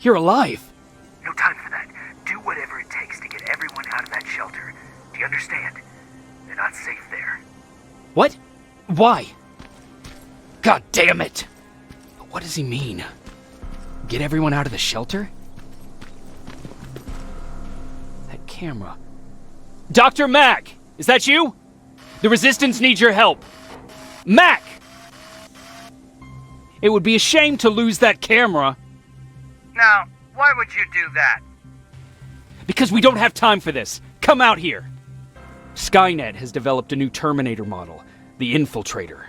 You're alive. No time for that. Do whatever it takes to get everyone out of that shelter. Do you understand? They're not safe there. What? Why? God damn it! But what does he mean? Get everyone out of the shelter? That camera. Dr. Mac! Is that you? The Resistance needs your help. Mac! It would be a shame to lose that camera. Now, why would you do that? Because we don't have time for this. Come out here. Skynet has developed a new Terminator model, the Infiltrator.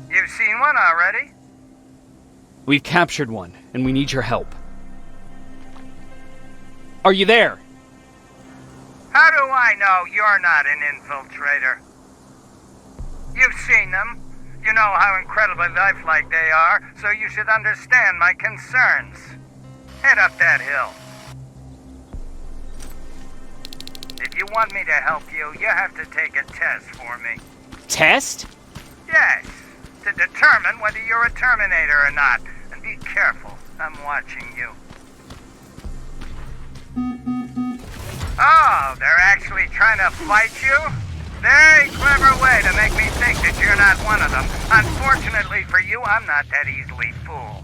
You've seen one already? We've captured one, and we need your help. Are you there? How do I know you're not an infiltrator? You've seen them. You know how incredibly lifelike they are, so you should understand my concerns. Head up that hill. If you want me to help you, you have to take a test for me. Test? Yes, to determine whether you're a Terminator or not. And be careful, I'm watching you. Oh, they're actually trying to fight you? Very clever way to make me think that you're not one of them. Unfortunately for you, I'm not that easily fooled.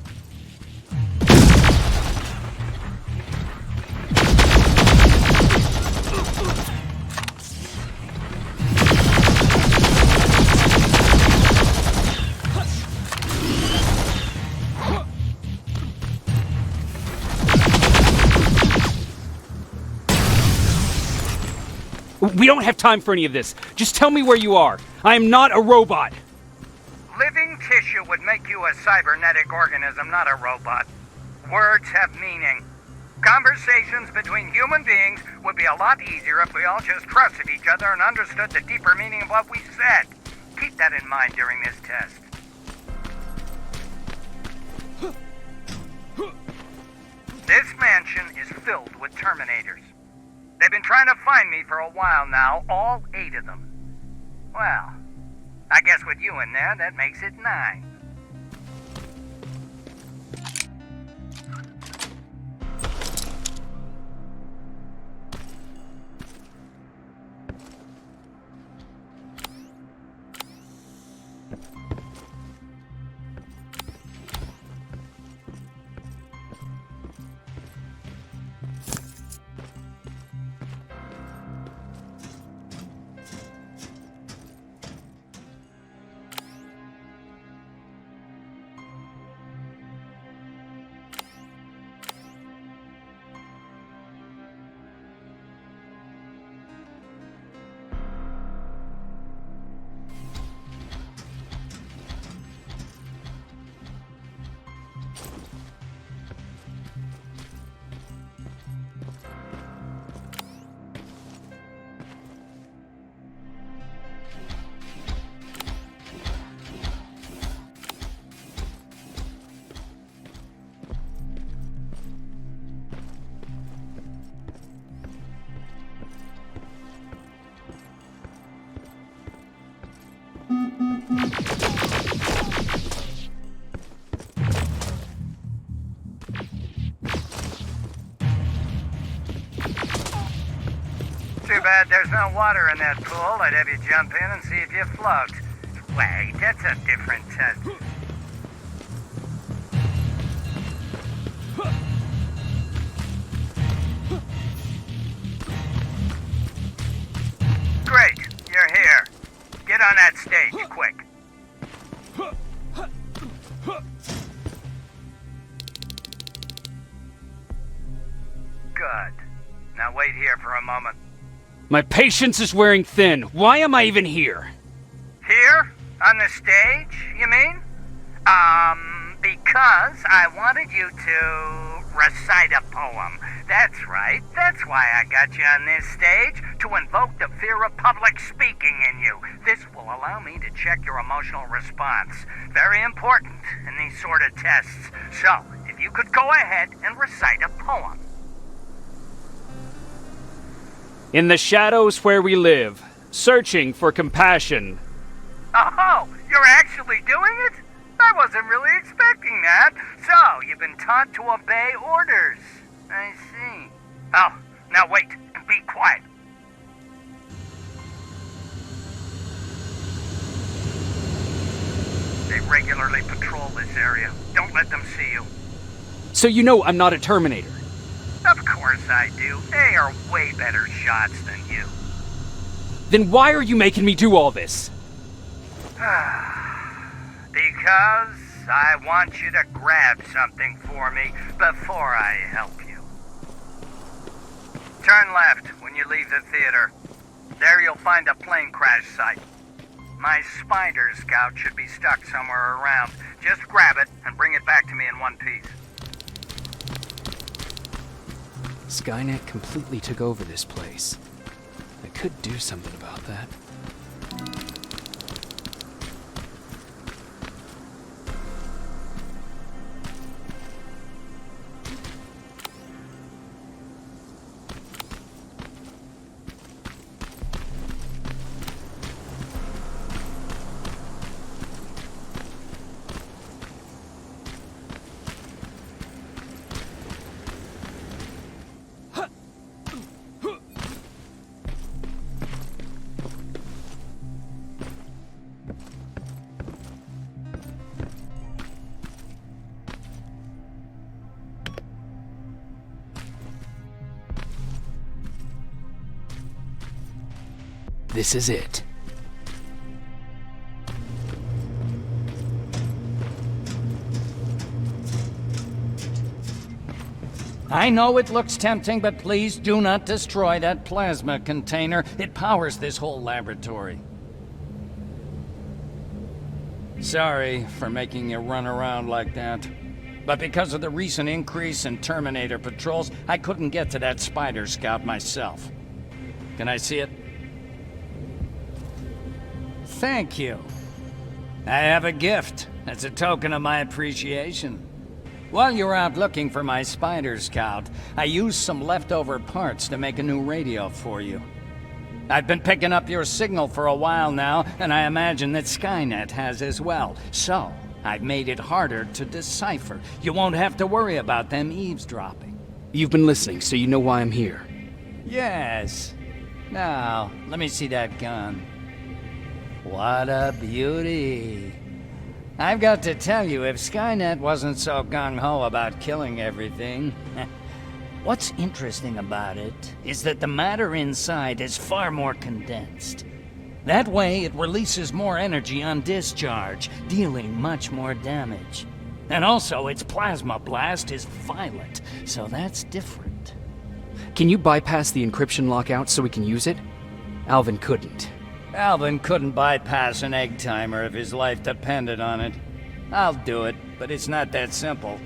We don't have time for any of this. Just tell me where you are. I am not a robot. Living tissue would make you a cybernetic organism, not a robot. Words have meaning. Conversations between human beings would be a lot easier if we all just trusted each other and understood the deeper meaning of what we said. Keep that in mind during this test. This mansion is filled with Terminators. They've been trying to find me for a while now, all 8 of them. Well, I guess with you in there, that makes it 9. Too bad there's no water in that pool. I'd have you jump in and see if you float. Wait, that's a different test. Great, you're here. Get on that stage, quick. Good. Now wait here for a moment. My patience is wearing thin. Why am I even here? Here? On the stage, you mean? Because I wanted you to recite a poem. That's right. That's why I got you on this stage, to invoke the fear of public speaking in you. This will allow me to check your emotional response. Very important in these sort of tests. So, if you could go ahead and recite a poem. In the shadows where we live, searching for compassion. Oh, you're actually doing it? I wasn't really expecting that. So, you've been taught to obey orders. I see. Oh, now wait, and be quiet. They regularly patrol this area. Don't let them see you. So you know I'm not a Terminator. Of course I do. They are way better shots than you. Then why are you making me do all this? Because I want you to grab something for me before I help you. Turn left when you leave the theater. There you'll find a plane crash site. My spider scout should be stuck somewhere around. Just grab it and bring it back to me in one piece. Skynet completely took over this place. I could do something about that. This is it. I know it looks tempting, but please do not destroy that plasma container. It powers this whole laboratory. Sorry for making you run around like that. But because of the recent increase in Terminator patrols, I couldn't get to that spider scout myself. Can I see it? Thank you. I have a gift as a token of my appreciation. While you're out looking for my spider scout, I used some leftover parts to make a new radio for you. I've been picking up your signal for a while now, and I imagine that Skynet has as well. So, I've made it harder to decipher. You won't have to worry about them eavesdropping. You've been listening, so you know why I'm here. Yes. Now, let me see that gun. What a beauty. I've got to tell you, if Skynet wasn't so gung-ho about killing everything... What's interesting about it is that the matter inside is far more condensed. That way, it releases more energy on discharge, dealing much more damage. And also, its plasma blast is violent, so that's different. Can you bypass the encryption lockout so we can use it? Alvin couldn't. Alvin couldn't bypass an egg timer if his life depended on it. I'll do it, but it's not that simple.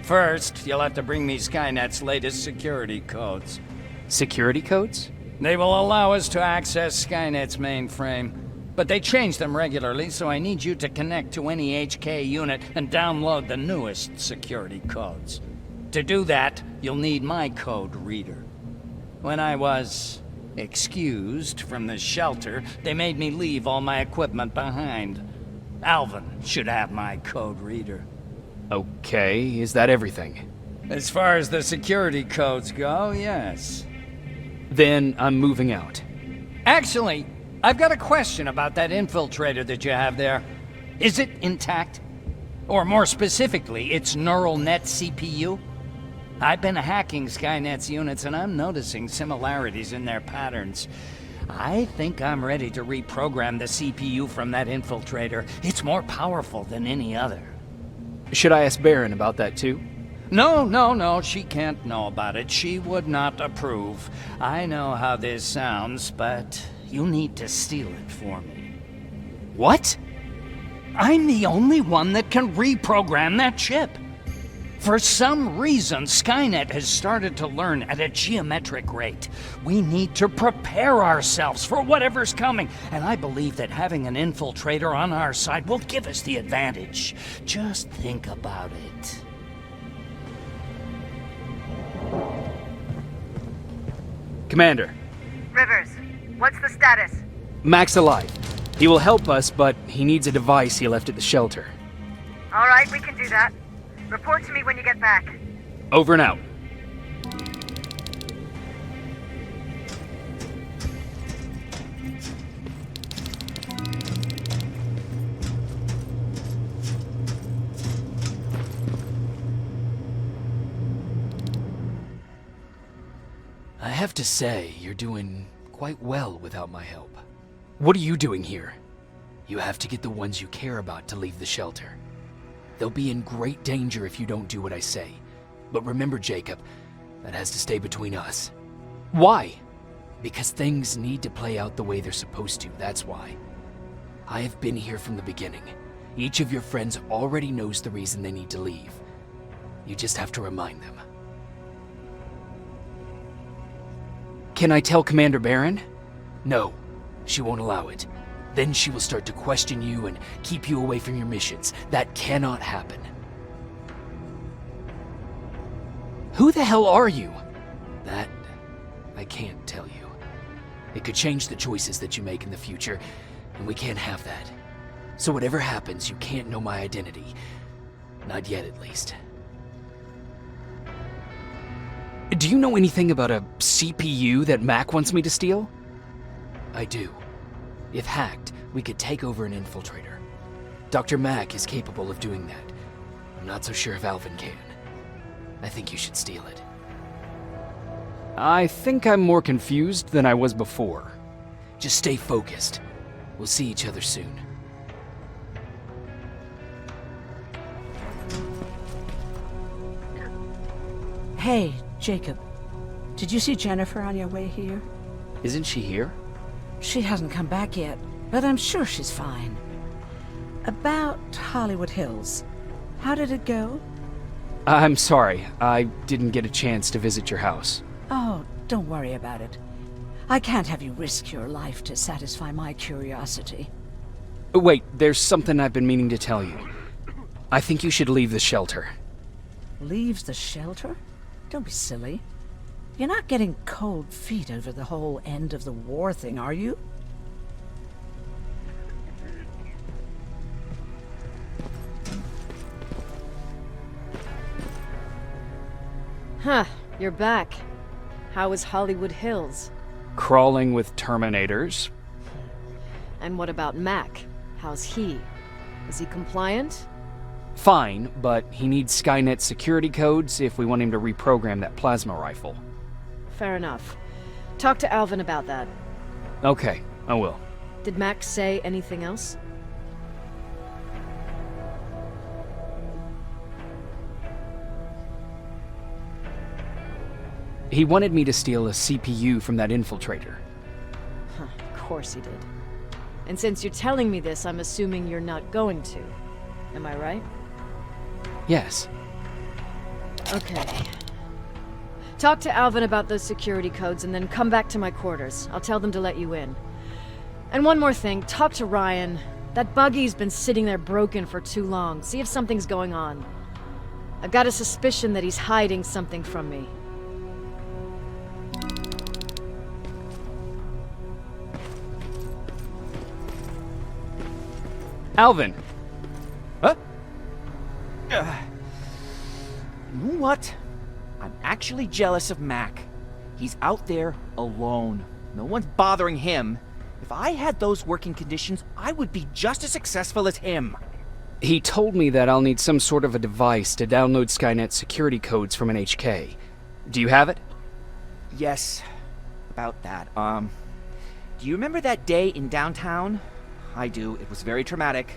First, you'll have to bring me Skynet's latest security codes. Security codes? They will allow us to access Skynet's mainframe, but they change them regularly, so I need you to connect to any HK unit and download the newest security codes. To do that, you'll need my code reader. When I was excused from the shelter, they made me leave all my equipment behind. Alvin should have my code reader. Okay, is that everything? As far as the security codes go, yes. Then I'm moving out. Actually, I've got a question about that infiltrator that you have there. Is it intact? Or more specifically, its neural net CPU? I've been hacking Skynet's units and I'm noticing similarities in their patterns. I think I'm ready to reprogram the CPU from that infiltrator. It's more powerful than any other. Should I ask Baron about that too? No, she can't know about it. She would not approve. I know how this sounds, but you need to steal it for me. What? I'm the only one that can reprogram that chip. For some reason, Skynet has started to learn at a geometric rate. We need to prepare ourselves for whatever's coming, and I believe that having an infiltrator on our side will give us the advantage. Just think about it. Commander. Rivers, what's the status? Mac's alive. He will help us, but he needs a device he left at the shelter. All right, we can do that. Report to me when you get back. Over and out. I have to say, you're doing quite well without my help. What are you doing here? You have to get the ones you care about to leave the shelter. They'll be in great danger if you don't do what I say. But remember, Jacob, that has to stay between us. Why? Because things need to play out the way they're supposed to, that's why. I have been here from the beginning. Each of your friends already knows the reason they need to leave. You just have to remind them. Can I tell Commander Barron? No, she won't allow it. Then she will start to question you and keep you away from your missions. That cannot happen. Who the hell are you? That, I can't tell you. It could change the choices that you make in the future, and we can't have that. So whatever happens, you can't know my identity. Not yet, at least. Do you know anything about a CPU that Mac wants me to steal? I do. If hacked, we could take over an infiltrator. Dr. Mac is capable of doing that. I'm not so sure if Alvin can. I think you should steal it. I think I'm more confused than I was before. Just stay focused. We'll see each other soon. Hey, Jacob. Did you see Jennifer on your way here? Isn't she here? She hasn't come back yet, but I'm sure she's fine. About Hollywood Hills. How did it go? I'm sorry. I didn't get a chance to visit your house. Oh, don't worry about it. I can't have you risk your life to satisfy my curiosity. Wait, there's something I've been meaning to tell you. I think you should leave the shelter. Leaves the shelter? Don't be silly. You're not getting cold feet over the whole end of the war thing, are you? Huh, you're back. How is Hollywood Hills? Crawling with Terminators. And what about Mac? How's he? Is he compliant? Fine, but he needs Skynet security codes if we want him to reprogram that plasma rifle. Fair enough. Talk to Alvin about that. Okay, I will. Did Mac say anything else? He wanted me to steal a CPU from that infiltrator. Huh, of course he did. And since you're telling me this, I'm assuming you're not going to. Am I right? Yes. Okay. Talk to Alvin about those security codes and then come back to my quarters. I'll tell them to let you in. And one more thing, talk to Ryan. That buggy's been sitting there broken for too long. See if something's going on. I've got a suspicion that he's hiding something from me. Alvin! Huh? You know what? I'm actually jealous of Mac. He's out there alone. No one's bothering him. If I had those working conditions, I would be just as successful as him. He told me that I'll need some sort of a device to download Skynet security codes from an HK. Do you have it? Yes, about that. Do you remember that day in downtown? I do. It was very traumatic.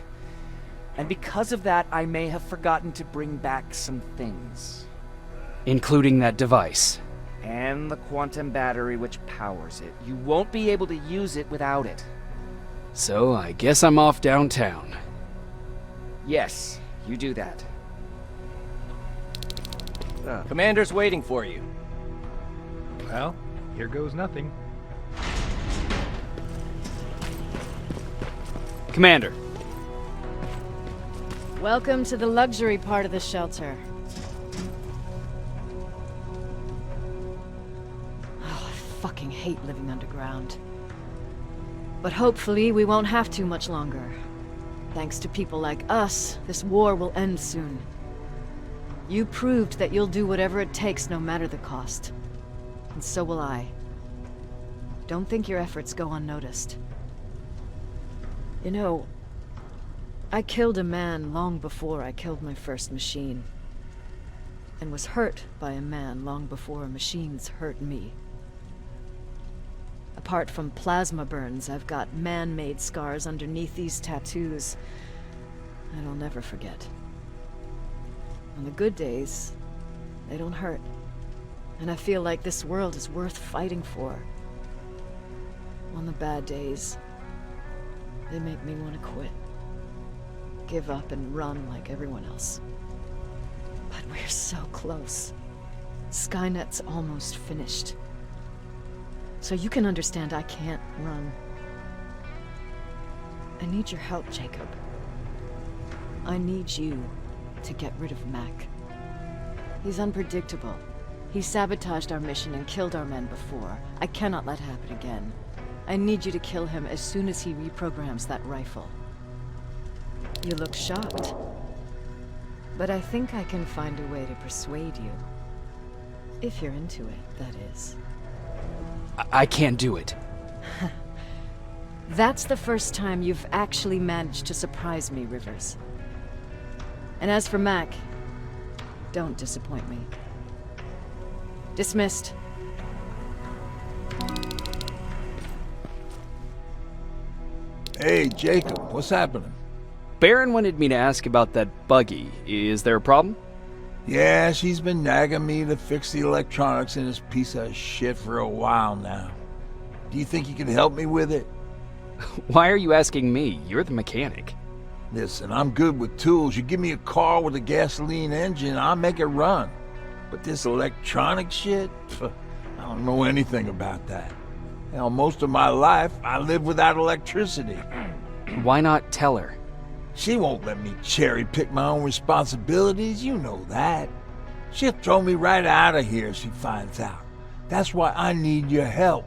And because of that, I may have forgotten to bring back some things. Including that device. And the quantum battery which powers it. You won't be able to use it without it. So I guess I'm off downtown. Yes, you do that. Commander's waiting for you. Well, here goes nothing. Commander. Welcome to the luxury part of the shelter. Oh, I fucking hate living underground. But hopefully we won't have to much longer. Thanks to people like us, this war will end soon. You proved that you'll do whatever it takes, no matter the cost. And so will I. Don't think your efforts go unnoticed. You know, I killed a man long before I killed my first machine. And was hurt by a man long before machines hurt me. Apart from plasma burns, I've got man-made scars underneath these tattoos that I'll never forget. On the good days, they don't hurt. And I feel like this world is worth fighting for. On the bad days, they make me want to quit. Give up and run like everyone else. But we're so close. Skynet's almost finished. So you can understand I can't run. I need your help, Jacob. I need you to get rid of Mac. He's unpredictable. He sabotaged our mission and killed our men before. I cannot let it happen again. I need you to kill him as soon as he reprograms that rifle. You look shocked. But I think I can find a way to persuade you. If you're into it, that is. I can't do it. That's the first time you've actually managed to surprise me, Rivers. And as for Mac, don't disappoint me. Dismissed. Hey, Jacob, what's happening? Baron wanted me to ask about that buggy. Is there a problem? Yeah, she's been nagging me to fix the electronics in this piece of shit for a while now. Do you think you can help me with it? Why are you asking me? You're the mechanic. Listen, I'm good with tools. You give me a car with a gasoline engine, I'll make it run. But this electronic shit? I don't know anything about that. Hell, most of my life, I lived without electricity. Why not tell her? She won't let me cherry-pick my own responsibilities, you know that. She'll throw me right out of here if she finds out. That's why I need your help.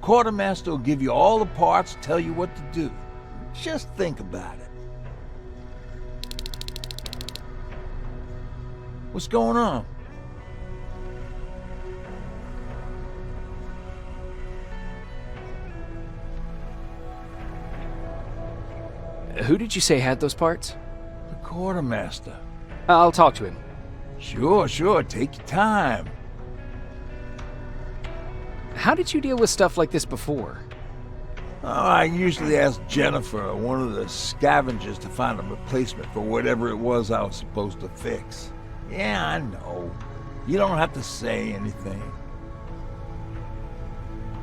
Quartermaster will give you all the parts, tell you what to do. Just think about it. What's going on? Who did you say had those parts? The quartermaster. I'll talk to him. Sure, take your time. How did you deal with stuff like this before? Oh, I usually ask Jennifer or one of the scavengers to find a replacement for whatever it was I was supposed to fix. Yeah, I know. You don't have to say anything.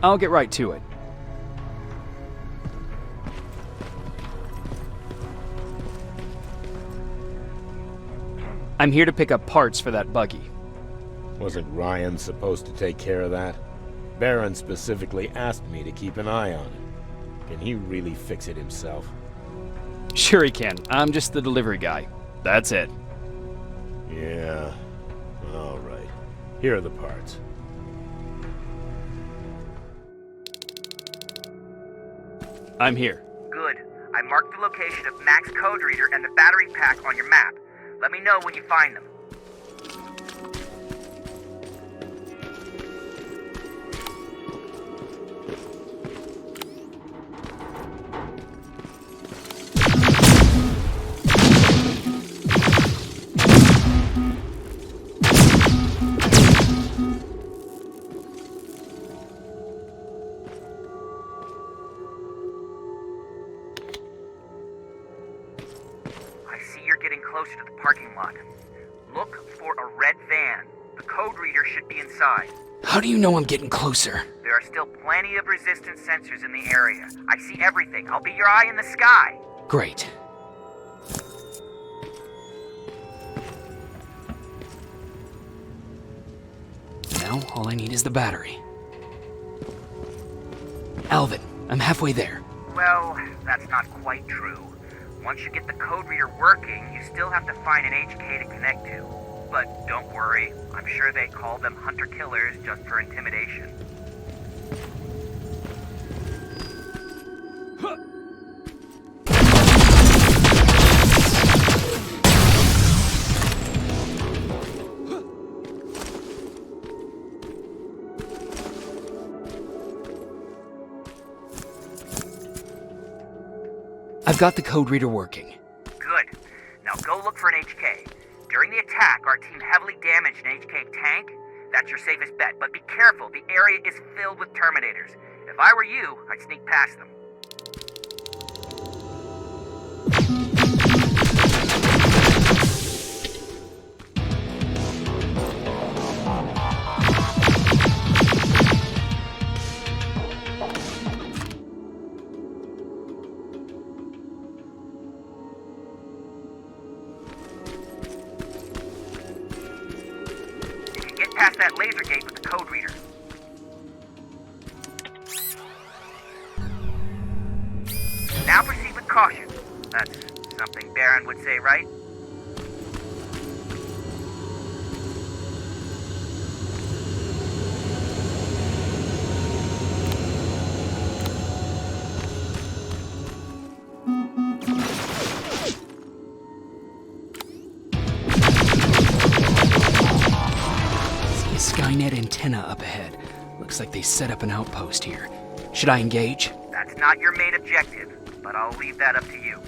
I'll get right to it. I'm here to pick up parts for that buggy. Wasn't Ryan supposed to take care of that? Baron specifically asked me to keep an eye on it. Can he really fix it himself? Sure he can. I'm just the delivery guy. That's it. Yeah. All right. Here are the parts. I'm here. Good. I marked the location of Mac's code reader and the battery pack on your map. Let me know when you find them. Closer to the parking lot. Look for a red van. The code reader should be inside. How do you know I'm getting closer? There are still plenty of resistance sensors in the area. I see everything. I'll be your eye in the sky. Great. Now, all I need is the battery. Alvin, I'm halfway there. Well, that's not quite true. Once you get the code reader working, you still have to find an HK to connect to. But don't worry, I'm sure they call them hunter-killers just for intimidation. I've got the code reader working. Good. Now go look for an HK. During the attack, our team heavily damaged an HK tank. That's your safest bet, but be careful. The area is filled with Terminators. If I were you, I'd sneak past them. Past that laser gate with the code reader. Now proceed with caution. That's something Baron would say, right? Skynet antenna up ahead. Looks like they set up an outpost here. Should I engage? That's not your main objective, but I'll leave that up to you.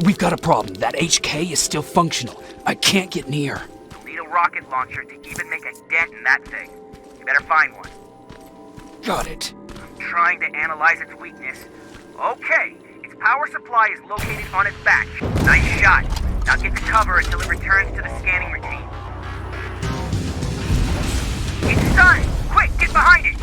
We've got a problem. That HK is still functional. I can't get near. You'll need a rocket launcher to even make a dent in that thing. You better find one. Got it. I'm trying to analyze its weakness. Okay, its power supply is located on its back. Nice shot. Now get to cover until it returns to the scanning routine. It's done! Quick, get behind it!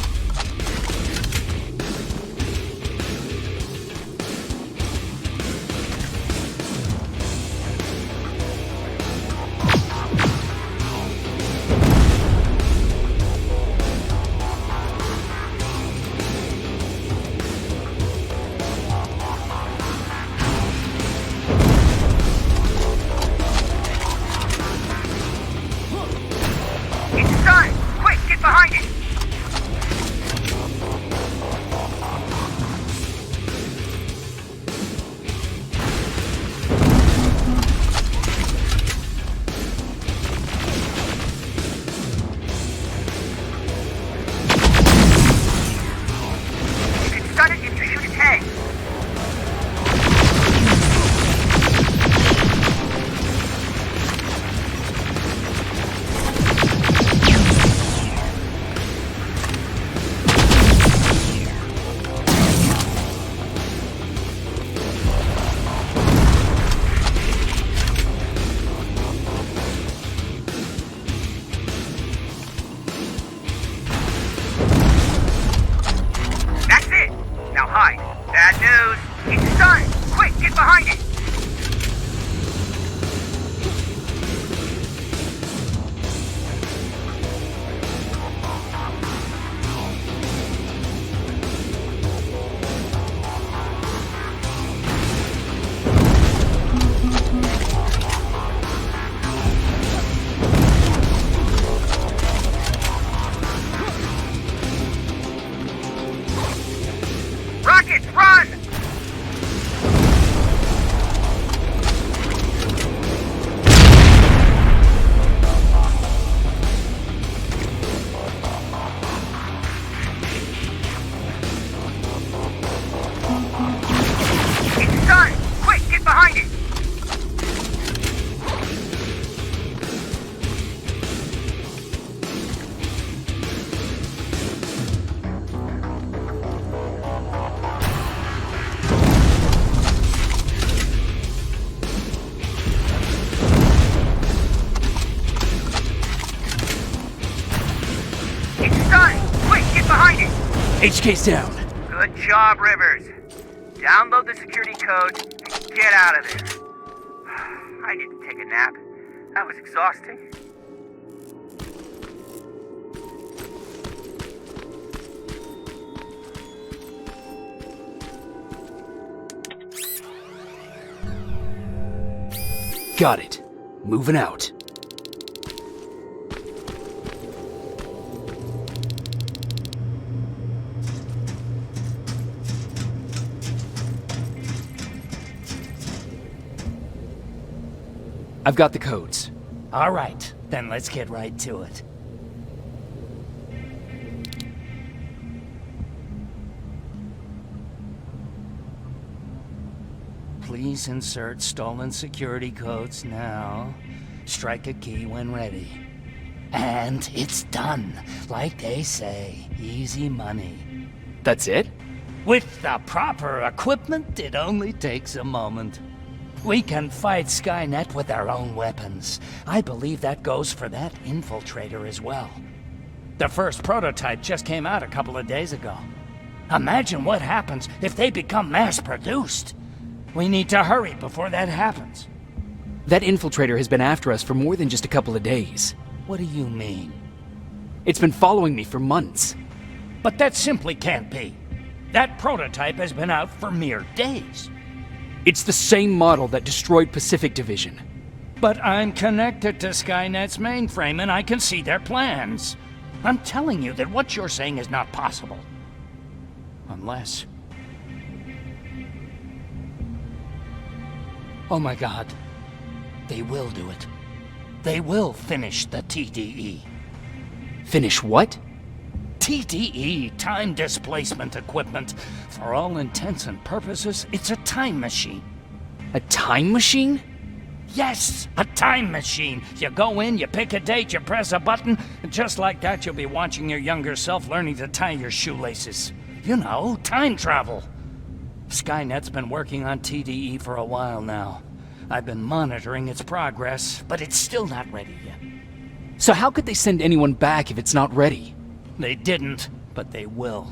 rockets! Run! It's done! Quick, get behind it! It's done! Quick, get behind it! HK's down. Good job, Rivers. Download the security code and get out of there. I need to take a nap. That was exhausting. Got it. Moving out. I've got the codes. All right, then let's get right to it. Please insert stolen security codes now. Strike a key when ready. And it's done. Like they say, easy money. That's it? With the proper equipment, it only takes a moment. We can fight Skynet with our own weapons. I believe that goes for that infiltrator as well. The first prototype just came out a couple of days ago. Imagine what happens if they become mass-produced. We need to hurry before that happens. That infiltrator has been after us for more than just a couple of days. What do you mean? It's been following me for months. But that simply can't be. That prototype has been out for mere days. It's the same model that destroyed Pacific Division. But I'm connected to Skynet's mainframe and I can see their plans. I'm telling you that what you're saying is not possible. Unless... Oh my God. They will do it. They will finish the TDE. Finish what? TDE, time displacement equipment. For all intents and purposes, it's a time machine. A time machine? Yes, a time machine. You go in, you pick a date, you press a button, and just like that you'll be watching your younger self learning to tie your shoelaces. You know, time travel. Skynet's been working on TDE for a while now. I've been monitoring its progress, but it's still not ready yet. So how could they send anyone back if it's not ready? They didn't, but they will.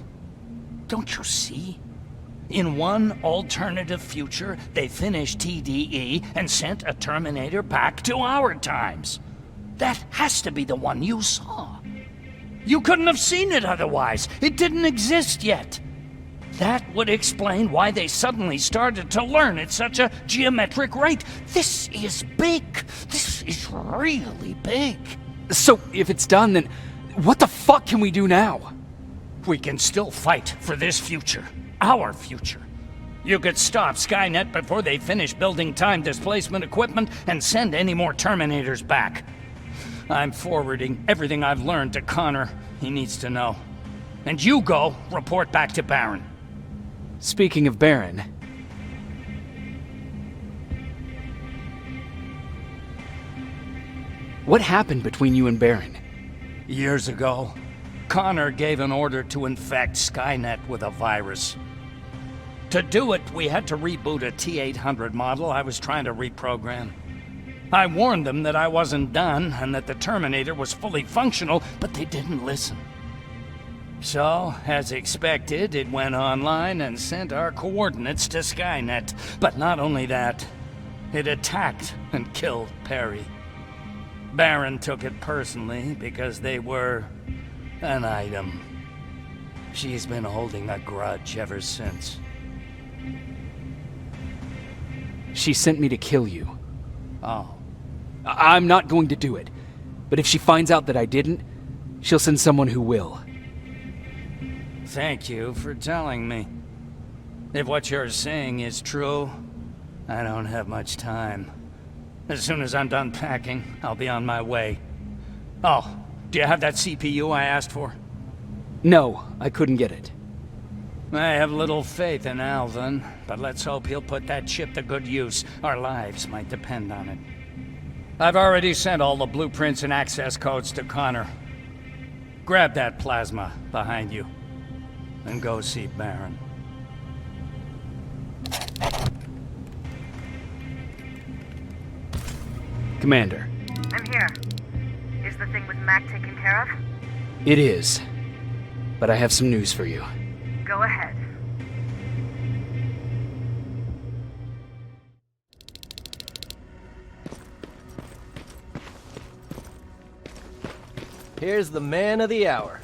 Don't you see? In one alternative future, they finished TDE and sent a Terminator back to our times. That has to be the one you saw. You couldn't have seen it otherwise. It didn't exist yet. That would explain why they suddenly started to learn at such a geometric rate. This is big. This is really big. So if it's done, then what the fuck can we do now? We can still fight for this future. Our future. You could stop Skynet before they finish building time displacement equipment and send any more Terminators back. I'm forwarding everything I've learned to Connor. He needs to know. And you go report back to Baron. Speaking of Baron... What happened between you and Baron? Years ago, Connor gave an order to infect Skynet with a virus. To do it, we had to reboot a T-800 model I was trying to reprogram. I warned them that I wasn't done and that the Terminator was fully functional, but they didn't listen. So, as expected, it went online and sent our coordinates to Skynet. But not only that, it attacked and killed Perry. Baron took it personally because they were an item. She's been holding a grudge ever since. She sent me to kill you. Oh. I'm not going to do it. But if she finds out that I didn't, she'll send someone who will. Thank you for telling me. If what you're saying is true, I don't have much time. As soon as I'm done packing, I'll be on my way. Oh, do you have that CPU I asked for? No, I couldn't get it. I have little faith in Alvin, but let's hope he'll put that chip to good use. Our lives might depend on it. I've already sent all the blueprints and access codes to Connor. Grab that plasma behind you, and go see Baron. Commander. I'm here. Is the thing with Mac taken care of? It is. But I have some news for you. Go ahead. Here's the man of the hour.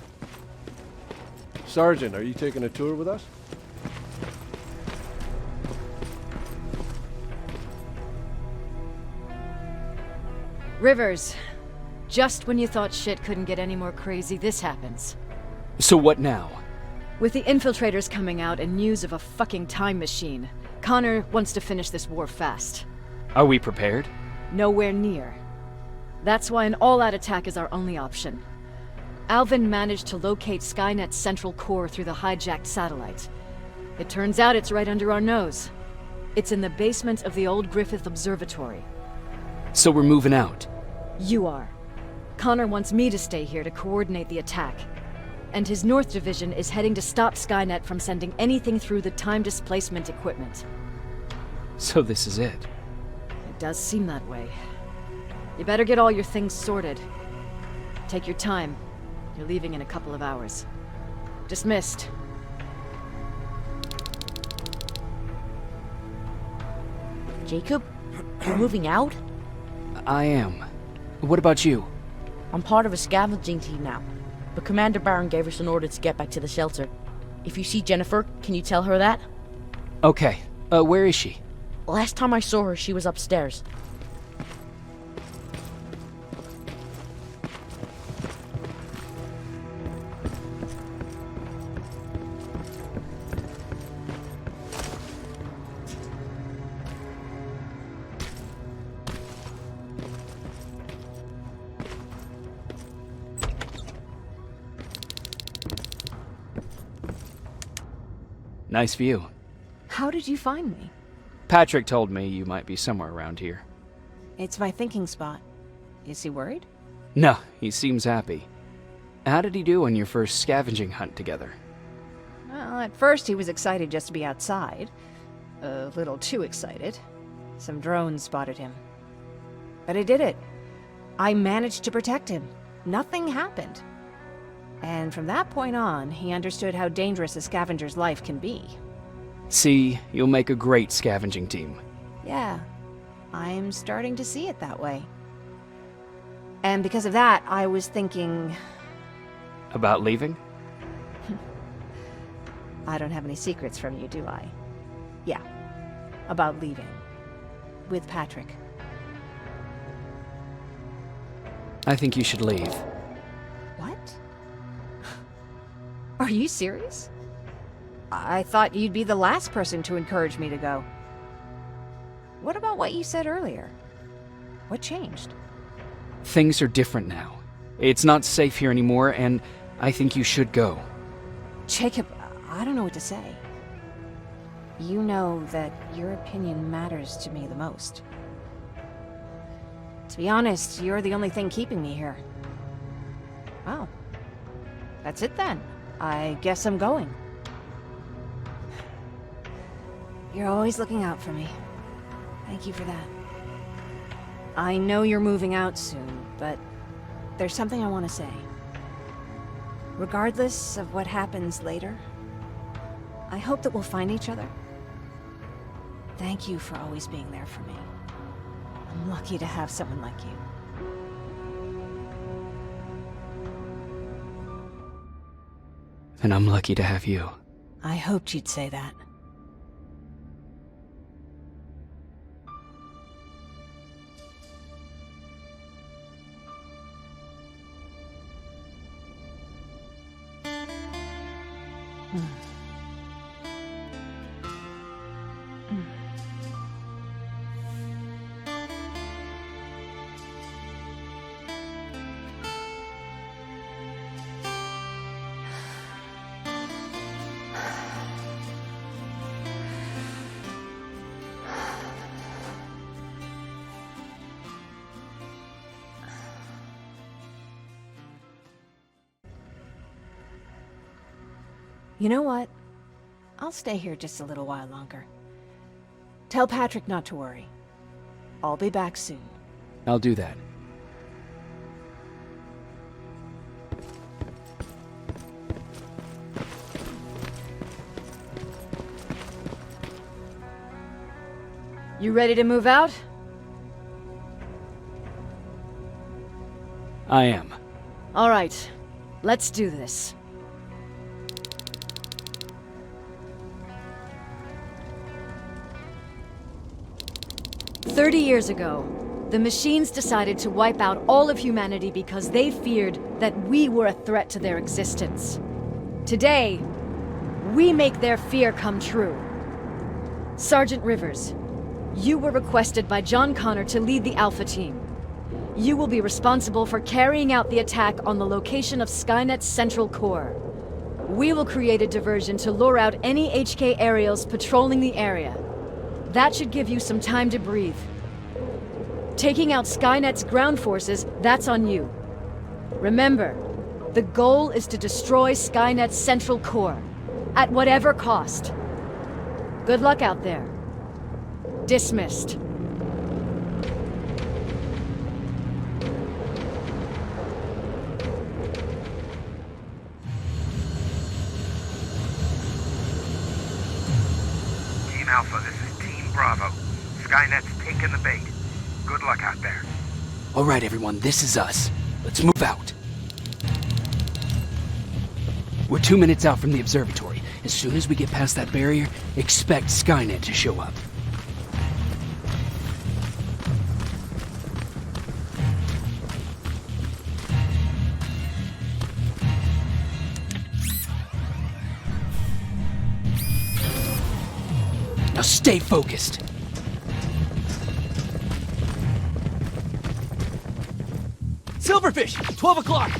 Sergeant, are you taking a tour with us? Rivers, just when you thought shit couldn't get any more crazy, this happens. So what now? With the infiltrators coming out and news of a fucking time machine, Connor wants to finish this war fast. Are we prepared? Nowhere near. That's why an all-out attack is our only option. Alvin managed to locate Skynet's central core through the hijacked satellite. It turns out it's right under our nose. It's in the basement of the old Griffith Observatory. So we're moving out. You are. Connor wants me to stay here to coordinate the attack. And his North Division is heading to stop Skynet from sending anything through the time displacement equipment. So this is it. It does seem that way. You better get all your things sorted. Take your time. You're leaving in a couple of hours. Dismissed. Jacob, you're moving out? I am. What about you? I'm part of a scavenging team now, but Commander Barron gave us an order to get back to the shelter. If you see Jennifer, can you tell her that? Okay. Where is she? Last time I saw her, she was upstairs. Nice view. How did you find me? Patrick told me you might be somewhere around here. It's my thinking spot. Is he worried? No, he seems happy. How did he do on your first scavenging hunt together? Well, at first he was excited just to be outside. A little too excited. Some drones spotted him. But I did it. I managed to protect him. Nothing happened. And from that point on, he understood how dangerous a scavenger's life can be. See, you'll make a great scavenging team. Yeah, I'm starting to see it that way. And because of that, I was thinking... About leaving? I don't have any secrets from you, do I? Yeah, about leaving. With Patrick. I think you should leave. What? Are you serious? I thought you'd be the last person to encourage me to go. What about what you said earlier? What changed? Things are different now. It's not safe here anymore, and I think you should go. Jacob, I don't know what to say. You know that your opinion matters to me the most. To be honest, you're the only thing keeping me here. Well, that's it then. I guess I'm going. You're always looking out for me. Thank you for that. I know you're moving out soon, but there's something I want to say. Regardless of what happens later, I hope that we'll find each other. Thank you for always being there for me. I'm lucky to have someone like you. And I'm lucky to have you. I hoped you'd say that. You know what? I'll stay here just a little while longer. Tell Patrick not to worry. I'll be back soon. I'll do that. You ready to move out? I am. All right, let's do this. "30 years ago, the machines decided to wipe out all of humanity because they feared that we were a threat to their existence. Today, we make their fear come true. Sergeant Rivers, you were requested by John Connor to lead the Alpha Team. You will be responsible for carrying out the attack on the location of Skynet's central core. We will create a diversion to lure out any HK aerials patrolling the area. That should give you some time to breathe. Taking out Skynet's ground forces, that's on you. Remember, the goal is to destroy Skynet's central core, at whatever cost. Good luck out there. Dismissed." Team Alpha, this is Team Bravo. Skynet's taking the bait. Good luck out there. All right, everyone, this is us. Let's move out. We're 2 minutes out from the observatory. As soon as we get past that barrier, expect Skynet to show up. Now stay focused. Silverfish! 12 o'clock!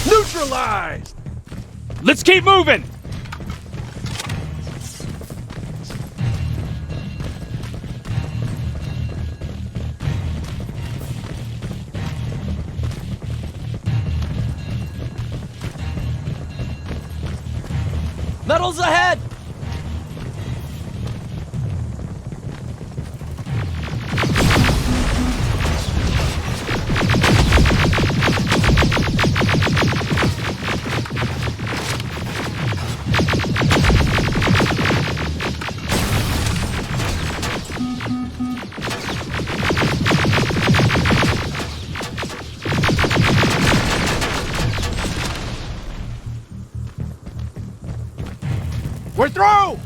Neutralized! Let's keep moving! Metals ahead! We're through!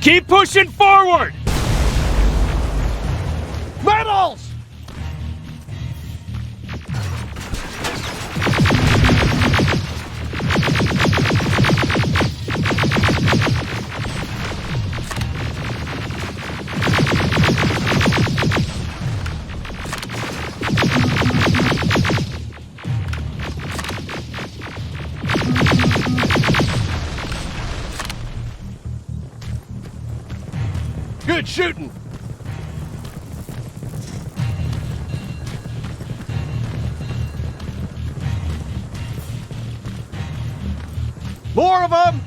Keep pushing forward! Metals! Good shooting! More of them!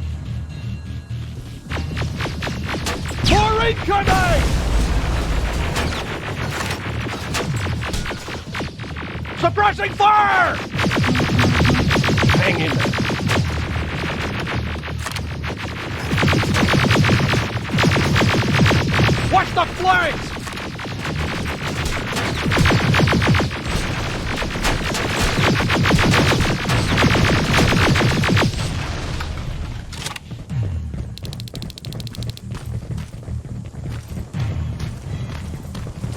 More incoming! Suppressing fire! Hang in there. Watch the flanks!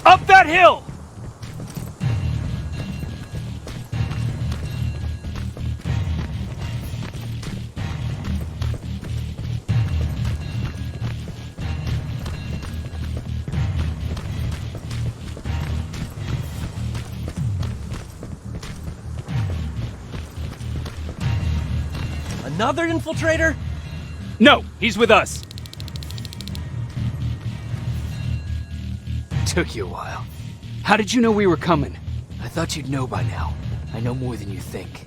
Up that hill! Another infiltrator? No, he's with us. Took you a while. How did you know we were coming? I thought you'd know by now. I know more than you think.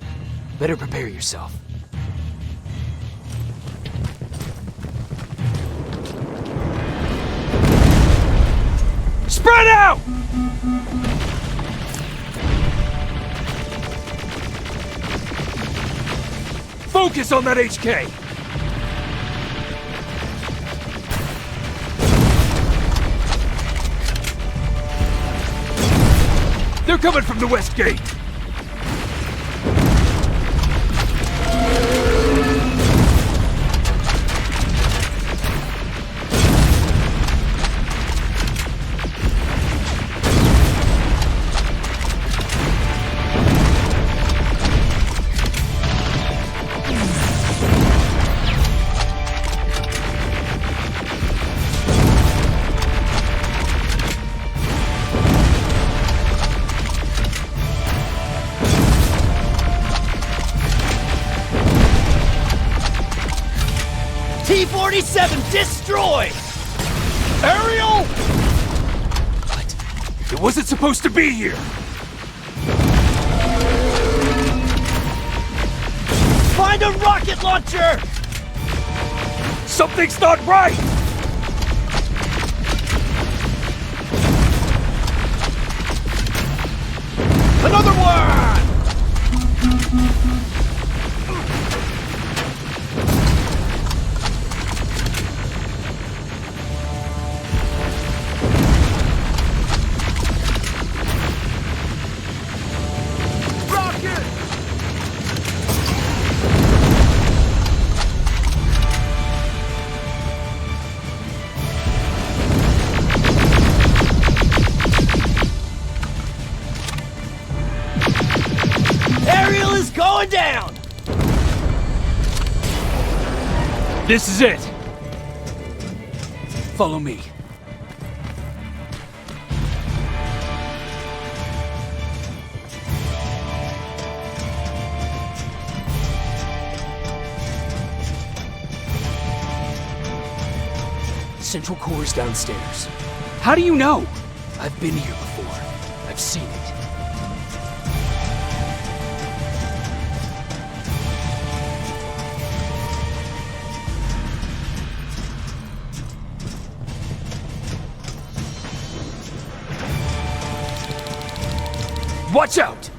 Better prepare yourself. Spread out! Focus on that HK! They're coming from the west gate! T-47 destroyed! Ariel! What? It wasn't supposed to be here! Find a rocket launcher! Something's not right! Another one! Going down! This is it! Follow me. Central Core's downstairs. How do you know? I've been here before. I've seen it. Watch out!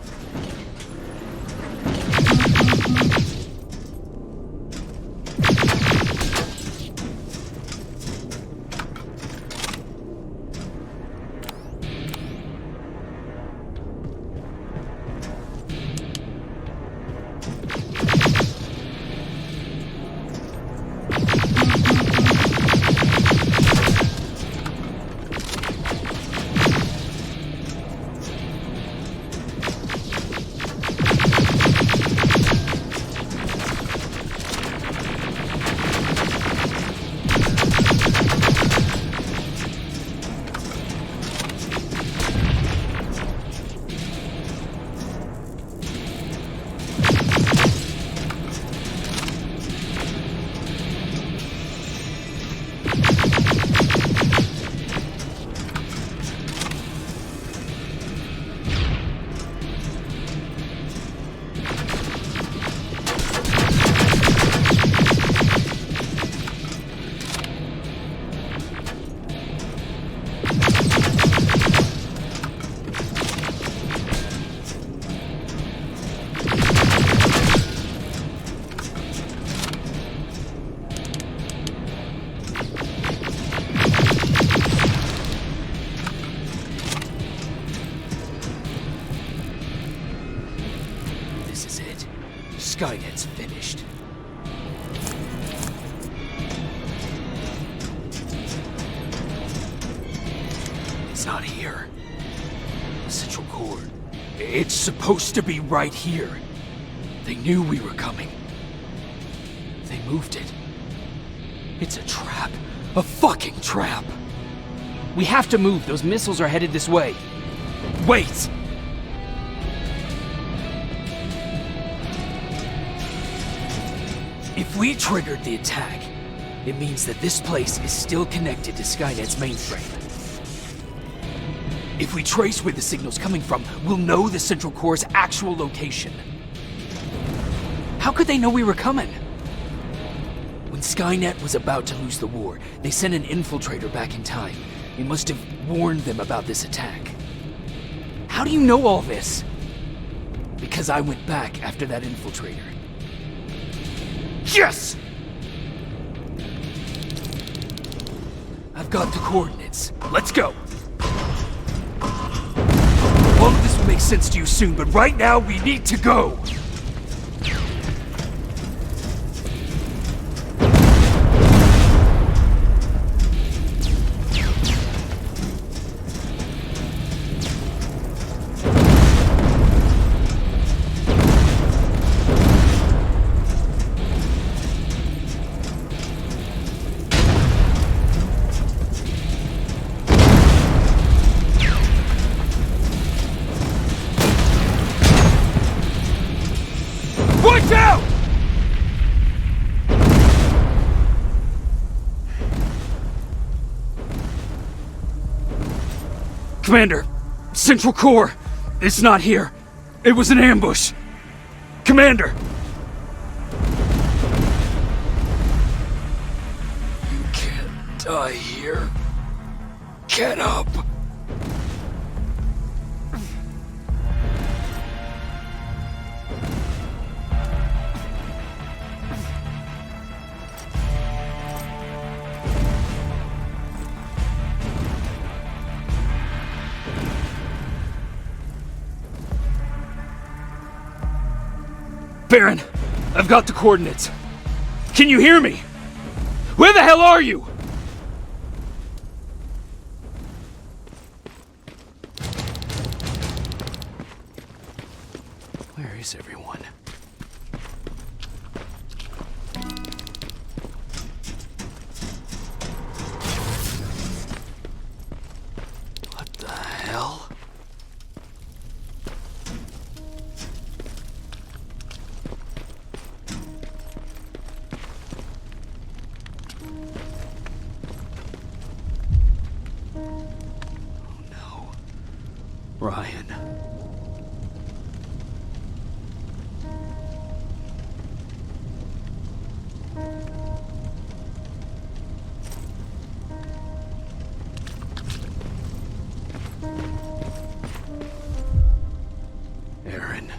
Skynet's finished. It's not here. Central Core. It's supposed to be right here. They knew we were coming. They moved it. It's a trap. A fucking trap. We have to move. Those missiles are headed this way. Wait! If we triggered the attack, it means that this place is still connected to Skynet's mainframe. If we trace where the signal's coming from, we'll know the Central Core's actual location. How could they know we were coming? When Skynet was about to lose the war, they sent an infiltrator back in time. He must have warned them about this attack. How do you know all this? Because I went back after that infiltrator. Yes! I've got the coordinates. Let's go. All of this will make sense to you soon, but right now we need to go. Watch out! Commander, Central Core, it's not here. It was an ambush. Commander! You can't die here. Get up! Baron, I've got the coordinates. Can you hear me? Where the hell are you? Where is everyone? What the hell? Ryan. Aaron.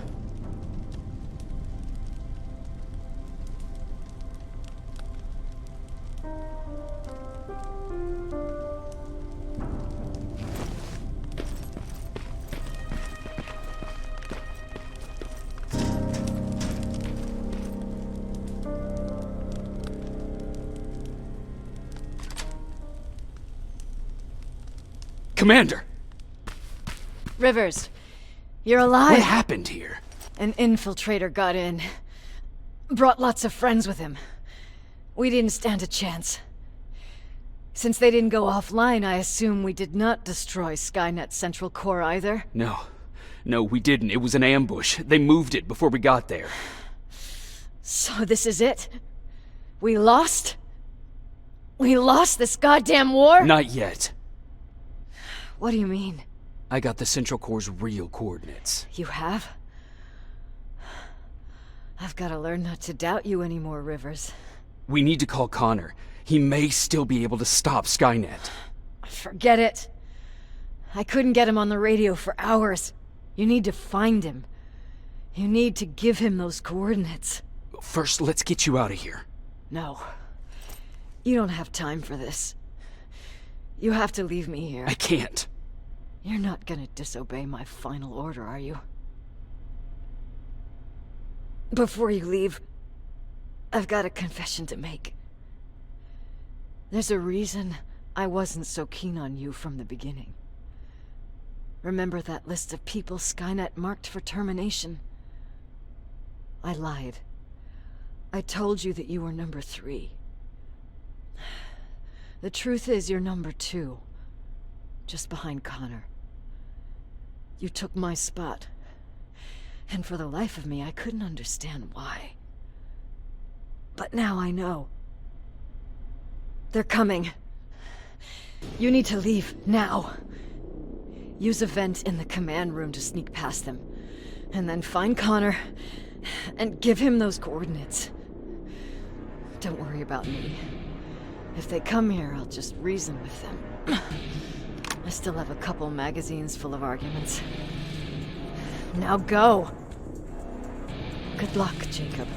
Commander! Rivers, you're alive. What happened here? An infiltrator got in. Brought lots of friends with him. We didn't stand a chance. Since they didn't go offline, I assume we did not destroy Skynet's Central Core either? No, we didn't. It was an ambush. They moved it before we got there. So this is it? We lost? We lost this goddamn war? Not yet. What do you mean? I got the Central Core's real coordinates. You have? I've got to learn not to doubt you anymore, Rivers. We need to call Connor. He may still be able to stop Skynet. Forget it. I couldn't get him on the radio for hours. You need to find him. You need to give him those coordinates. First, let's get you out of here. No. You don't have time for this. You have to leave me here. I can't. You're not gonna disobey my final order, are you? Before you leave, I've got a confession to make. There's a reason I wasn't so keen on you from the beginning. Remember that list of people Skynet marked for termination? I lied. I told you that you were number 3. The truth is you're number 2, just behind Connor. You took my spot, and for the life of me, I couldn't understand why. But now I know. They're coming. You need to leave, now. Use a vent in the command room to sneak past them. And then find Connor and give him those coordinates. Don't worry about me. If they come here, I'll just reason with them. I still have a couple magazines full of arguments. Now go! Good luck, Jacob.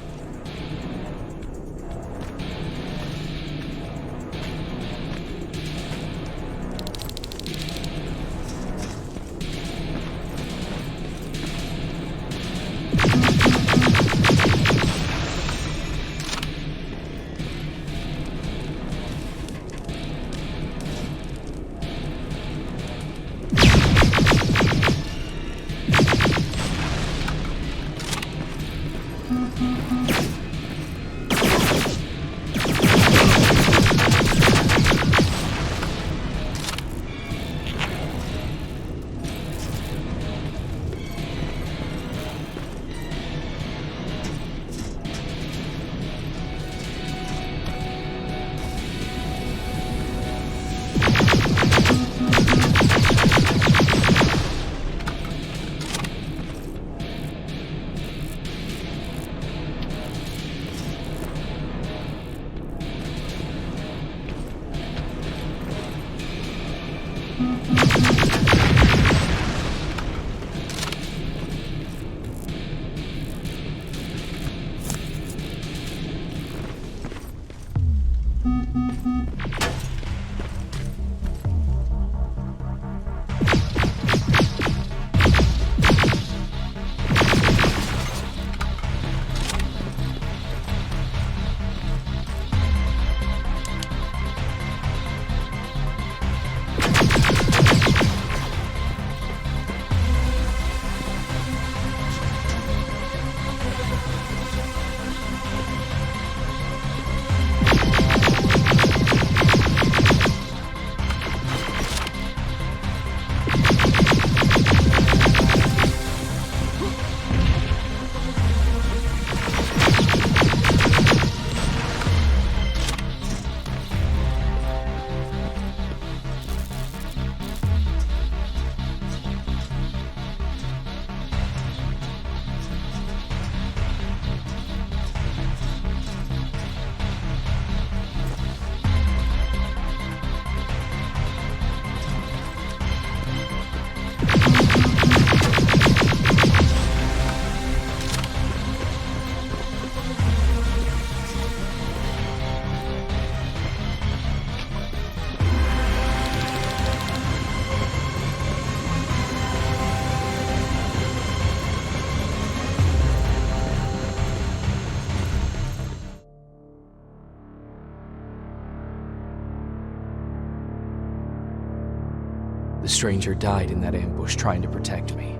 The stranger died in that ambush trying to protect me.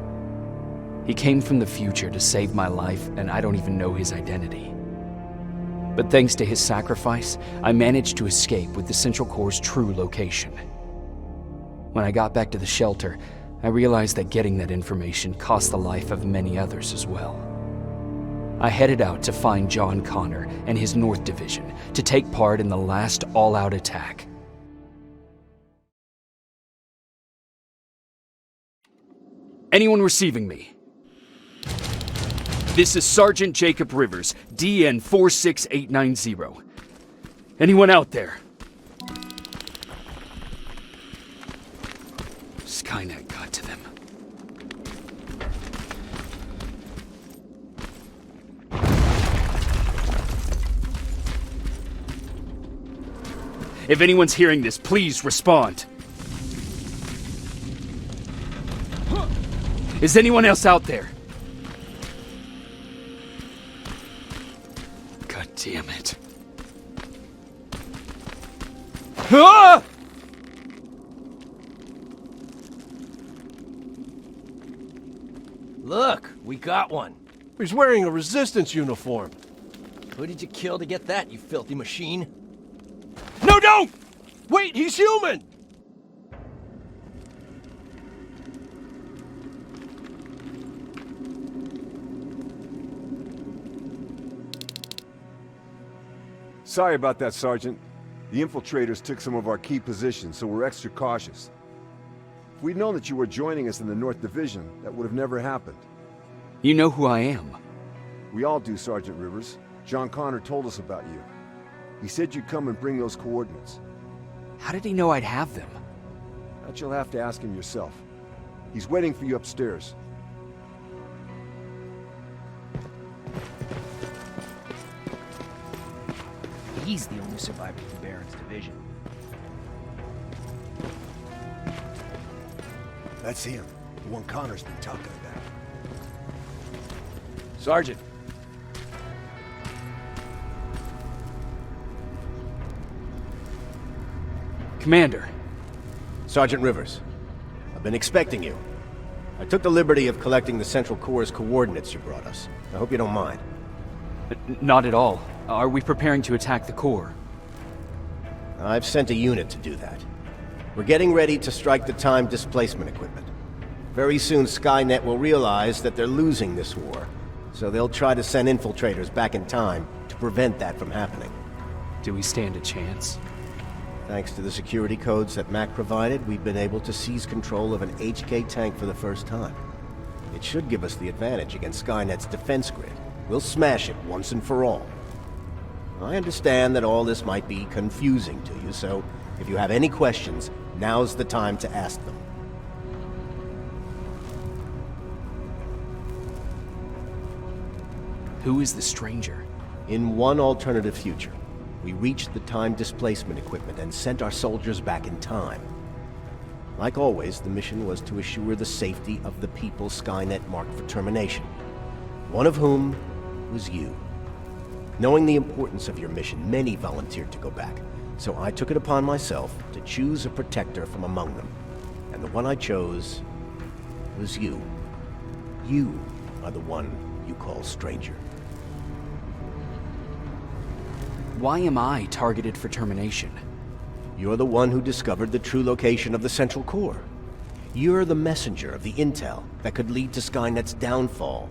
He came from the future to save my life, and I don't even know his identity. But thanks to his sacrifice, I managed to escape with the Central Core's true location. When I got back to the shelter, I realized that getting that information cost the life of many others as well. I headed out to find John Connor and his North Division to take part in the last all-out attack. Anyone receiving me? This is Sergeant Jacob Rivers, DN 46890. Anyone out there? Skynet got to them. If anyone's hearing this, please respond. Is anyone else out there? God damn it. Ah! Look, we got one. He's wearing a resistance uniform. Who did you kill to get that, you filthy machine? No, don't! Wait, he's human! Sorry about that, Sergeant. The infiltrators took some of our key positions, so we're extra cautious. If we'd known that you were joining us in the North Division, that would have never happened. You know who I am. We all do, Sergeant Rivers. John Connor told us about you. He said you'd come and bring those coordinates. How did he know I'd have them? That you'll have to ask him yourself. He's waiting for you upstairs. He's the only survivor from Baron's division. That's him. The one Connor's been talking about. Sergeant. Commander. Sergeant Rivers, I've been expecting you. I took the liberty of collecting the Central Corps' coordinates you brought us. I hope you don't mind. Not at all. Are we preparing to attack the Corps? I've sent a unit to do that. We're getting ready to strike the time displacement equipment. Very soon Skynet will realize that they're losing this war, so they'll try to send infiltrators back in time to prevent that from happening. Do we stand a chance? Thanks to the security codes that Mac provided, we've been able to seize control of an HK tank for the first time. It should give us the advantage against Skynet's defense grid. We'll smash it once and for all. I understand that all this might be confusing to you, so if you have any questions, now's the time to ask them. Who is the stranger? In one alternative future, we reached the time displacement equipment and sent our soldiers back in time. Like always, the mission was to assure the safety of the people Skynet marked for termination. One of whom was you. Knowing the importance of your mission, many volunteered to go back, so I took it upon myself to choose a protector from among them. And the one I chose was you. You are the one you call stranger. Why am I targeted for termination? You're the one who discovered the true location of the Central Core. You're the messenger of the intel that could lead to Skynet's downfall.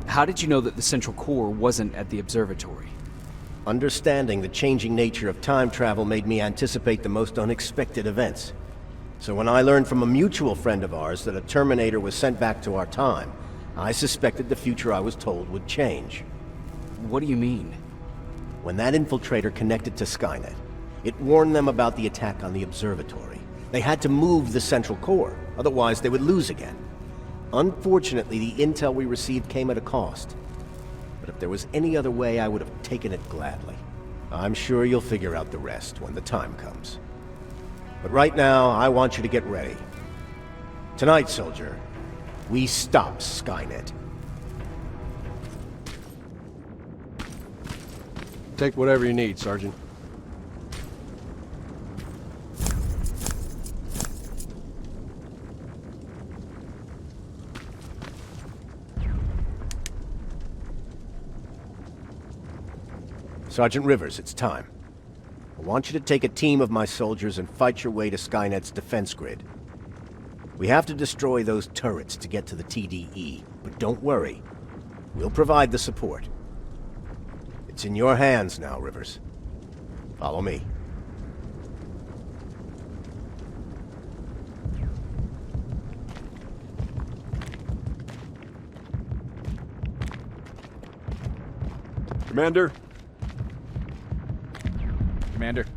How did you know that the Central Core wasn't at the observatory? Understanding the changing nature of time travel made me anticipate the most unexpected events. So when I learned from a mutual friend of ours that a Terminator was sent back to our time, I suspected the future I was told would change. What do you mean? When that infiltrator connected to Skynet, it warned them about the attack on the observatory. They had to move the Central Core, otherwise they would lose again. Unfortunately, the intel we received came at a cost. But if there was any other way, I would have taken it gladly. I'm sure you'll figure out the rest when the time comes. But right now, I want you to get ready. Tonight, soldier, we stop Skynet. Take whatever you need, Sergeant. Sergeant Rivers, it's time. I want you to take a team of my soldiers and fight your way to Skynet's defense grid. We have to destroy those turrets to get to the TDE, but don't worry. We'll provide the support. It's in your hands now, Rivers. Follow me. Commander? Commander.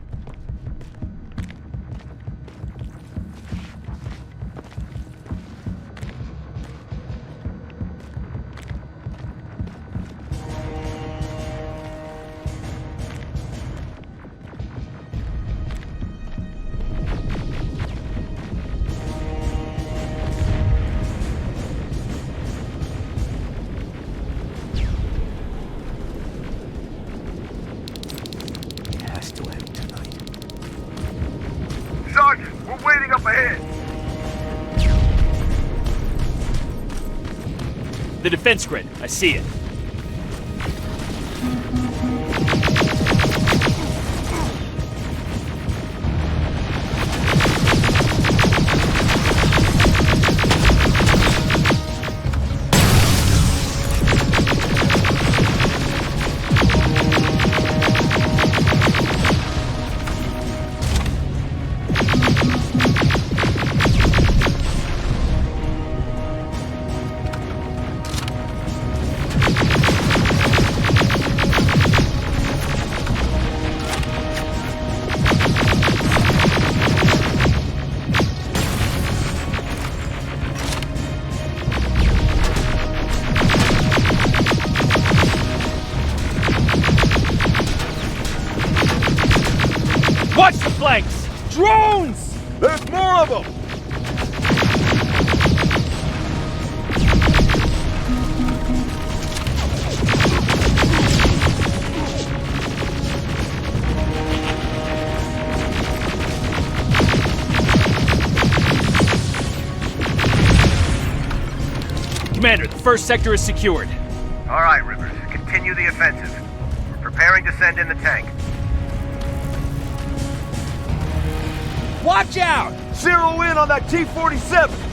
Sergeant, we're waiting up ahead. The defense grid. I see it. flanks! Drones! There's more of them! Commander, the first sector is secured. All right, Rivers. Continue the offensive. We're preparing to send in the tank. Watch out! Zero in on that T-47!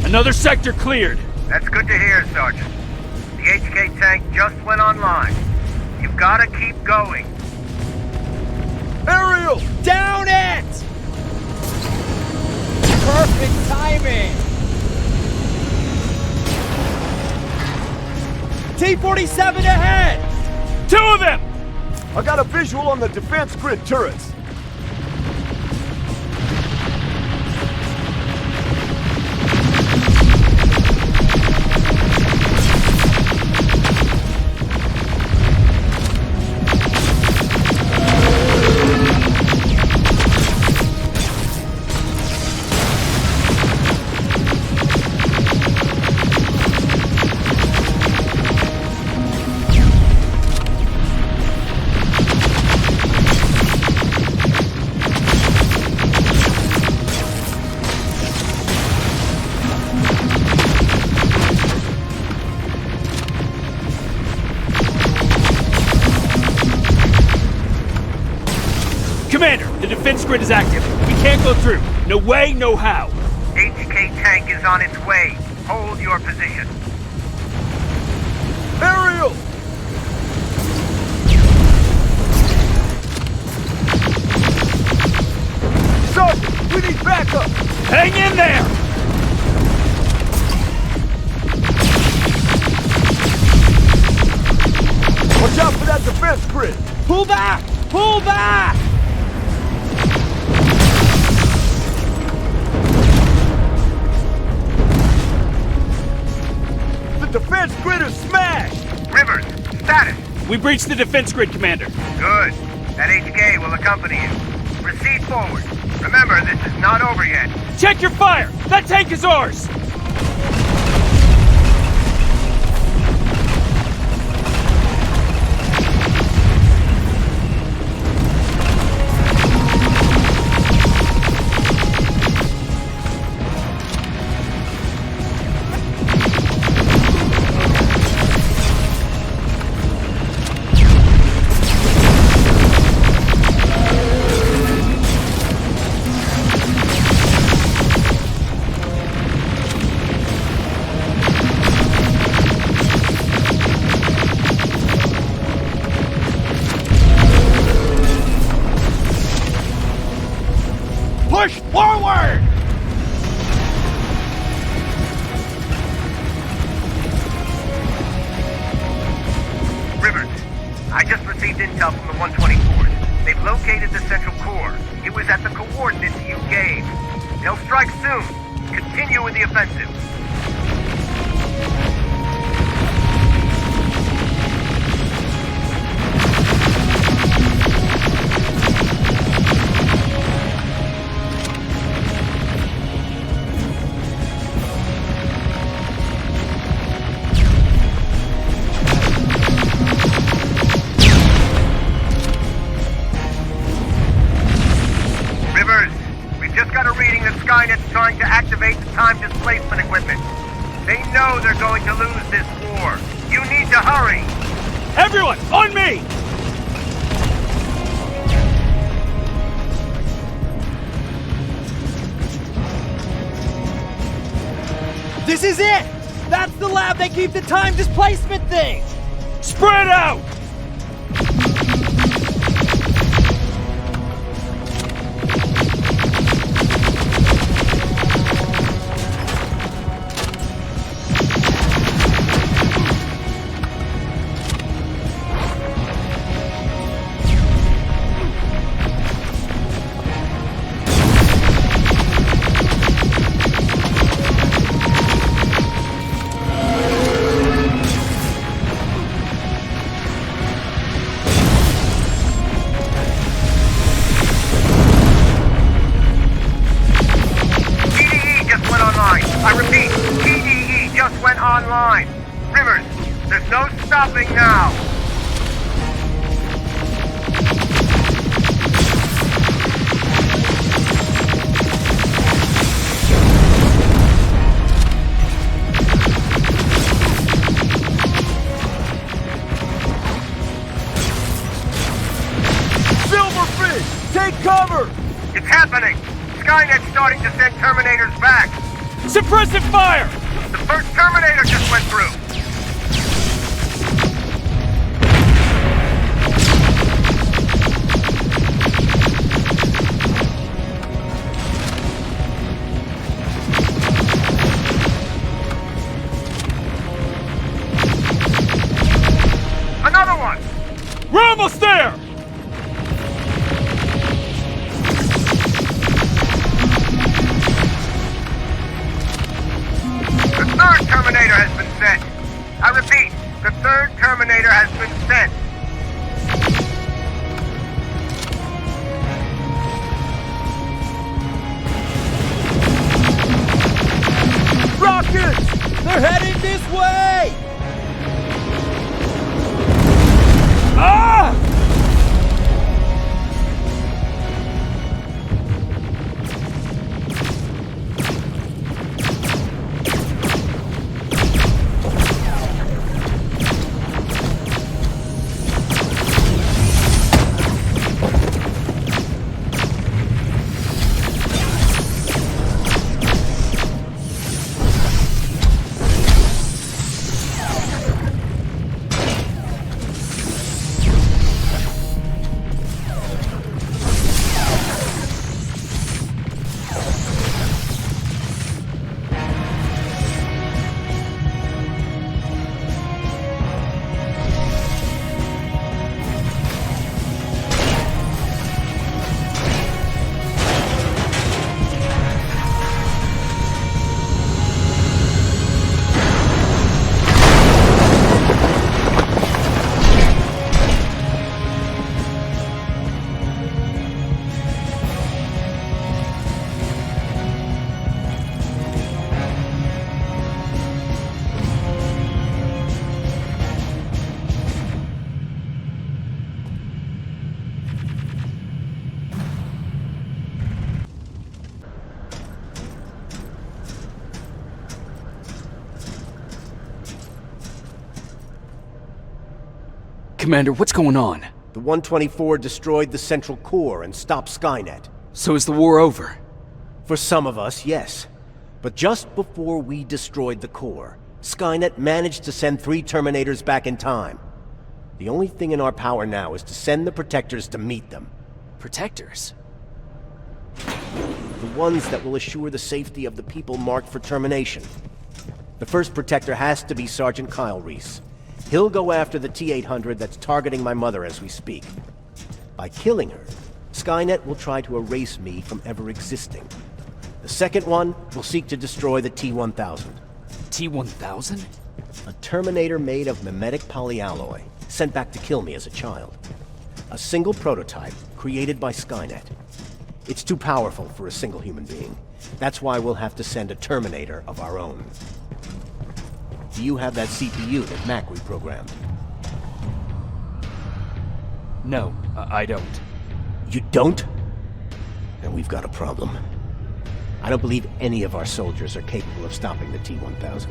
Another sector cleared. That's good to hear, Sergeant. The HK tank just went online. You've got to keep going. Aerial! Down it! Perfect timing! T-47 ahead! 2 of them! I got a visual on the defense grid turrets. Commander, the defense grid is active. We can't go through. No way, no how. HK tank is on its way. Hold your position. Aerial! Sergeant, we need backup! Hang in there! Watch out for that defense grid! Pull back! Pull back! The defense grid is smashed! Rivers, status. We breached the defense grid, Commander. Good. That HK will accompany you. Proceed forward. Remember, this is not over yet. Check your fire! That tank is ours! located the central core. It was at the coordinates you gave. They'll strike soon. Continue with the offensive. Skynet's trying to activate the time displacement equipment. They know they're going to lose this war. You need to hurry! Everyone, on me! This is it! That's the lab they keep the time displacement thing! Spread out! Online. Rivers, there's no stopping now. Silverfish, take cover! It's happening. Skynet's starting to send Terminators back. Suppressive fire! The first Terminator just went through! Another one! We're almost there! The third Terminator has been sent. I repeat, the third Terminator has been sent. Rockets! They're heading this way! Ah! Commander, what's going on? The 124 destroyed the central core and stopped Skynet. So is the war over? For some of us, yes. But just before we destroyed the core, Skynet managed to send 3 Terminators back in time. The only thing in our power now is to send the Protectors to meet them. Protectors? The ones that will assure the safety of the people marked for termination. The first Protector has to be Sergeant Kyle Reese. He'll go after the T-800 that's targeting my mother as we speak. By killing her, Skynet will try to erase me from ever existing. The second one will seek to destroy the T-1000. T-1000? A Terminator made of mimetic polyalloy, sent back to kill me as a child. A single prototype created by Skynet. It's too powerful for a single human being. That's why we'll have to send a Terminator of our own. Do you have that CPU that Mac reprogrammed? No, I don't. You don't? Then we've got a problem. I don't believe any of our soldiers are capable of stopping the T-1000.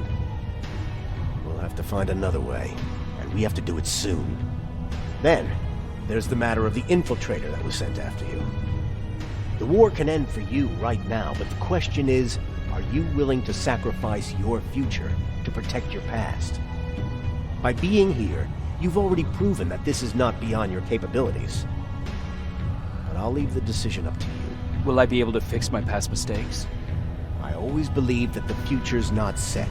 We'll have to find another way, and we have to do it soon. Then, there's the matter of the infiltrator that was sent after you. The war can end for you right now, but the question is, are you willing to sacrifice your future to protect your past? By being here, you've already proven that this is not beyond your capabilities. But I'll leave the decision up to you. Will I be able to fix my past mistakes? I always believe that the future's not set.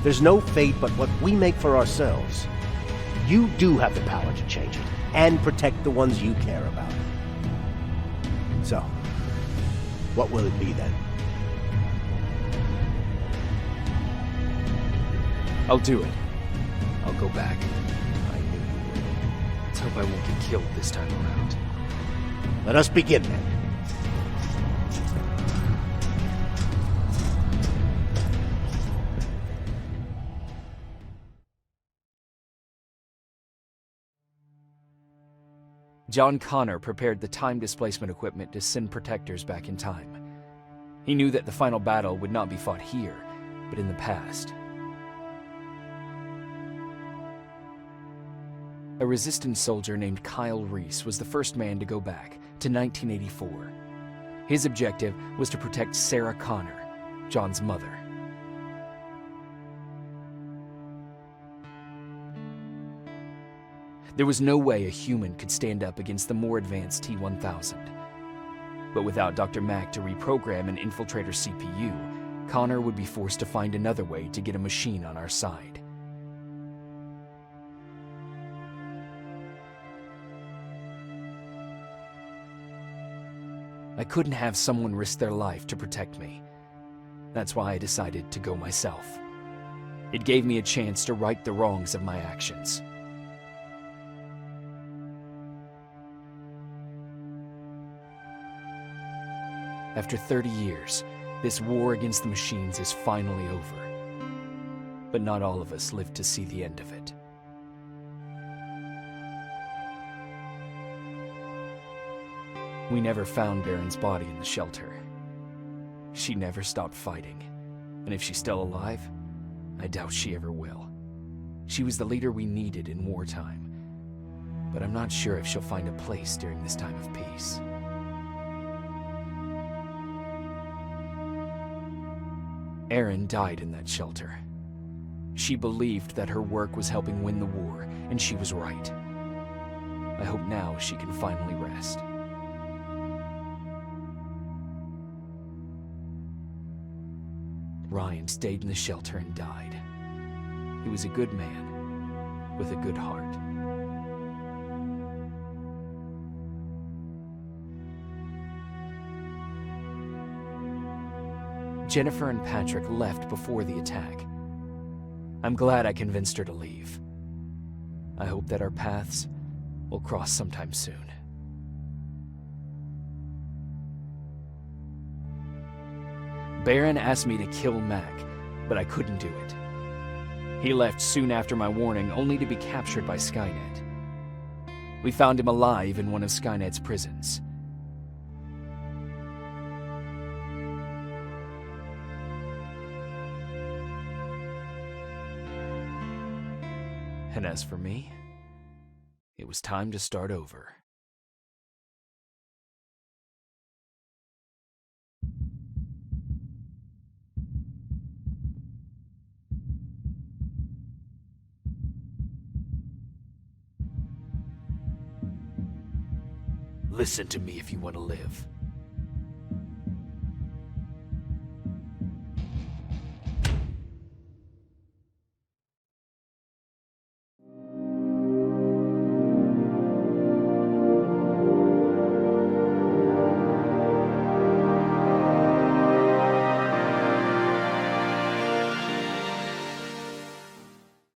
There's no fate but what we make for ourselves. You do have the power to change it, and protect the ones you care about. So, what will it be then? I'll do it. I'll go back. I knew you would. Let's hope I won't get killed this time around. Let us begin then. John Connor prepared the time displacement equipment to send protectors back in time. He knew that the final battle would not be fought here, but in the past. A resistance soldier named Kyle Reese was the first man to go back to 1984. His objective was to protect Sarah Connor, John's mother. There was no way a human could stand up against the more advanced T-1000. But without Dr. Mack to reprogram an infiltrator CPU, Connor would be forced to find another way to get a machine on our side. I couldn't have someone risk their life to protect me. That's why I decided to go myself. It gave me a chance to right the wrongs of my actions. After 30 years, this war against the machines is finally over. But not all of us lived to see the end of it. We never found Baron's body in the shelter. She never stopped fighting, and if she's still alive, I doubt she ever will. She was the leader we needed in wartime, but I'm not sure if she'll find a place during this time of peace. Erin died in that shelter. She believed that her work was helping win the war, and she was right. I hope now she can finally rest. Ryan stayed in the shelter and died. He was a good man, with a good heart. Jennifer and Patrick left before the attack. I'm glad I convinced her to leave. I hope that our paths will cross sometime soon. Baron asked me to kill Mac, but I couldn't do it. He left soon after my warning, only to be captured by Skynet. We found him alive in one of Skynet's prisons. And as for me, it was time to start over. Listen to me if you want to live.